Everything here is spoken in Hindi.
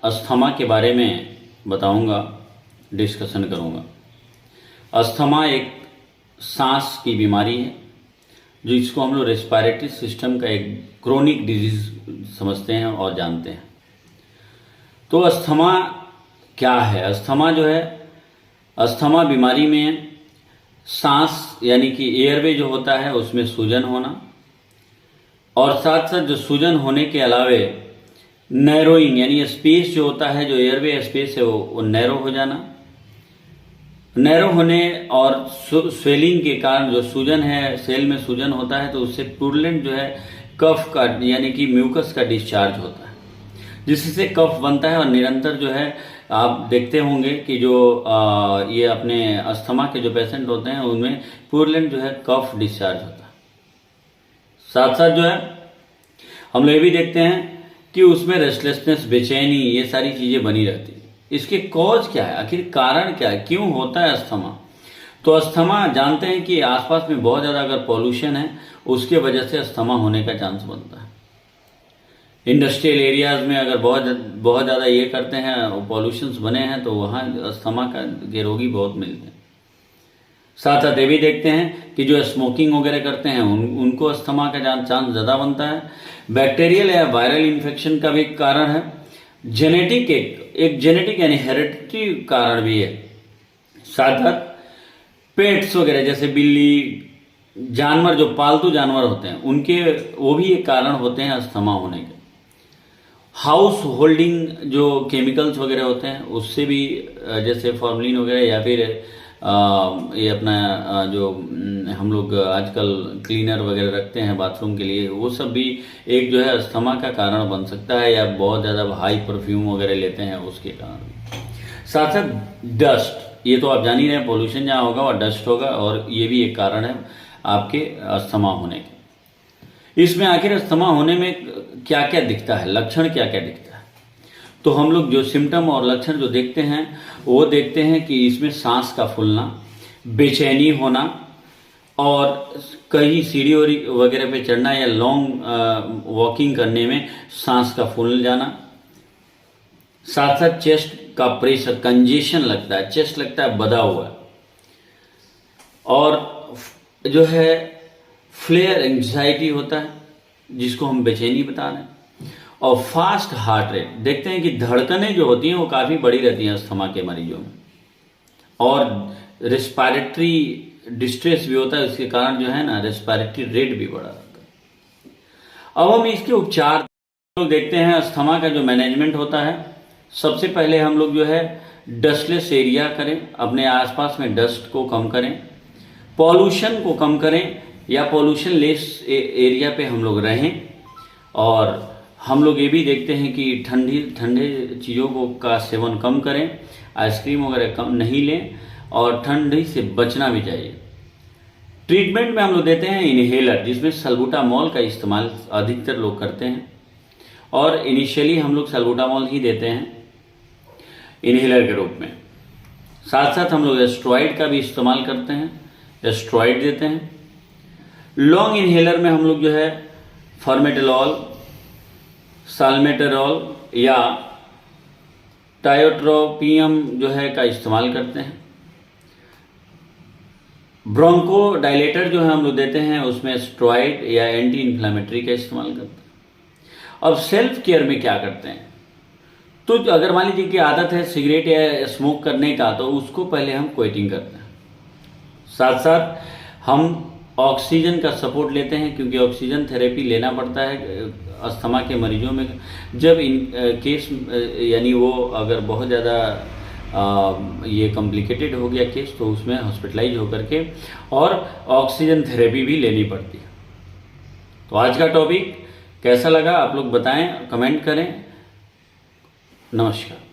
अस्थमा के बारे में बताऊंगा, डिस्कशन करूंगा। अस्थमा एक सांस की बीमारी है जिसको हम लोग रेस्पिरेटरी सिस्टम का एक क्रोनिक डिजीज समझते हैं और जानते हैं। तो अस्थमा क्या है? अस्थमा जो है, अस्थमा बीमारी में सांस यानी कि एयरवे जो होता है उसमें सूजन होना, और साथ साथ जो सूजन होने के अलावे नैरोइंग यानी स्पेस जो होता है, जो एयरवे स्पेस है वो नैरो हो जाना। नैरो होने और स्वेलिंग के कारण जो सूजन है, सेल में सूजन होता है तो उससे पुरलेंट जो है कफ का यानी कि म्यूकस का डिस्चार्ज होता है, जिससे कफ बनता है। और निरंतर जो है आप देखते होंगे कि जो ये अपने अस्थमा के जो पेशेंट होते हैं उनमें पुरलेंट जो है कफ डिस्चार्ज होता है। साथ साथ जो है हम लोग ये भी देखते हैं कि उसमें रेस्टलेसनेस, बेचैनी, ये सारी चीजें बनी रहती है। इसके कॉज क्या है, आखिर कारण क्या है, क्यों होता है अस्थमा? तो अस्थमा जानते हैं कि आसपास में बहुत ज्यादा अगर पॉल्यूशन है उसके वजह से अस्थमा होने का चांस बनता है। इंडस्ट्रियल एरियाज में अगर बहुत ज्यादा ये करते हैं, पॉल्यूशंस बने हैं, तो वहाँ अस्थमा के रोगी बहुत मिलते हैं। साथ साथ ये भी देखते हैं कि जो स्मोकिंग वगैरह करते हैं उनको अस्थमा का चांस ज़्यादा बनता है। बैक्टीरियल या वायरल इन्फेक्शन का भी कारण है। जेनेटिक एक जेनेटिक यानी हेरिडिटरी कारण भी है। साथ साथ पेट्स वगैरह जैसे बिल्ली, जानवर जो पालतू जानवर होते हैं उनके वो भी एक कारण होते हैं अस्थमा होने के। हाउस होल्डिंग जो केमिकल्स वगैरह होते हैं उससे भी, जैसे फॉर्मलिन वगैरह या फिर ये अपना जो हम लोग आजकल क्लीनर वगैरह रखते हैं बाथरूम के लिए, वो सब भी एक जो है अस्थमा का कारण बन सकता है। या बहुत ज़्यादा हाई परफ्यूम वगैरह लेते हैं उसके कारण। साथ साथ डस्ट, ये तो आप जान ही रहे हैं, पोल्यूशन जहाँ होगा वह डस्ट होगा, और ये भी एक कारण है आपके अस्थमा होने के। इसमें आखिर अस्थमा होने में क्या क्या दिखता है, लक्षण क्या क्या दिखता है? तो हम लोग जो सिम्टम और लक्षण जो देखते हैं वो देखते हैं कि इसमें सांस का फूलना, बेचैनी होना, और कहीं सीढ़ी वगैरह पे चढ़ना या लॉन्ग वॉकिंग करने में सांस का फूल जाना। साथ साथ चेस्ट का प्रेशर, कंजेशन लगता है, चेस्ट लगता है बधा हुआ, और जो है फ्लेयर एंग्जाइटी होता है जिसको हम बेचैनी बता रहे हैं। और फास्ट हार्ट रेट, देखते हैं कि धड़कनें जो होती हैं वो काफ़ी बड़ी रहती हैं अस्थमा के मरीजों में, और रेस्पिरेटरी डिस्ट्रेस भी होता है, इसके कारण जो है ना रेस्पिरेटरी रेट भी बढ़ा रहता है। अब हम इसके उपचार लोग देखते हैं। अस्थमा का जो मैनेजमेंट होता है, सबसे पहले हम लोग जो है डस्टलेस एरिया करें, अपने आसपास में डस्ट को कम करें, पॉल्यूशन को कम करें, या पॉल्यूशन लेस एरिया पे हम लोग रहें। और हम लोग ये भी देखते हैं कि ठंडे चीज़ों को का सेवन कम करें, आइसक्रीम वगैरह कम नहीं लें, और ठंडी से बचना भी चाहिए। ट्रीटमेंट में हम लोग देते हैं इनहेलर, जिसमें सल्बुटामॉल का इस्तेमाल अधिकतर लोग करते हैं, और इनिशियली हम लोग सल्बुटामॉल ही देते हैं इनहेलर के रूप में। साथ साथ हम लोग स्टेरॉइड का भी इस्तेमाल करते हैं, स्टेरॉइड देते हैं। लॉन्ग इनहेलर में हम लोग जो है फॉर्मेटेलॉल, साल्मेटेरॉल या टायोट्रोपियम जो है का इस्तेमाल करते हैं। ब्रोंको डायलेटर जो है हम लोग देते हैं, उसमें स्टेरॉइड या एंटी इन्फ्लेमेटरी का इस्तेमाल करते हैं। अब सेल्फ केयर में क्या करते हैं? तो अगर मान लीजिए कि आदत है सिगरेट या स्मोक करने का, तो उसको पहले हम क्विटिंग करते हैं। साथ साथ हम ऑक्सीजन का सपोर्ट लेते हैं, क्योंकि ऑक्सीजन थेरेपी लेना पड़ता है अस्थमा के मरीजों में। जब इन केस यानी वो अगर बहुत ज़्यादा ये कॉम्प्लिकेटेड हो गया केस, तो उसमें हॉस्पिटलाइज होकर के और ऑक्सीजन थेरेपी भी लेनी पड़ती है। तो आज का टॉपिक कैसा लगा आप लोग बताएं, कमेंट करें। नमस्कार।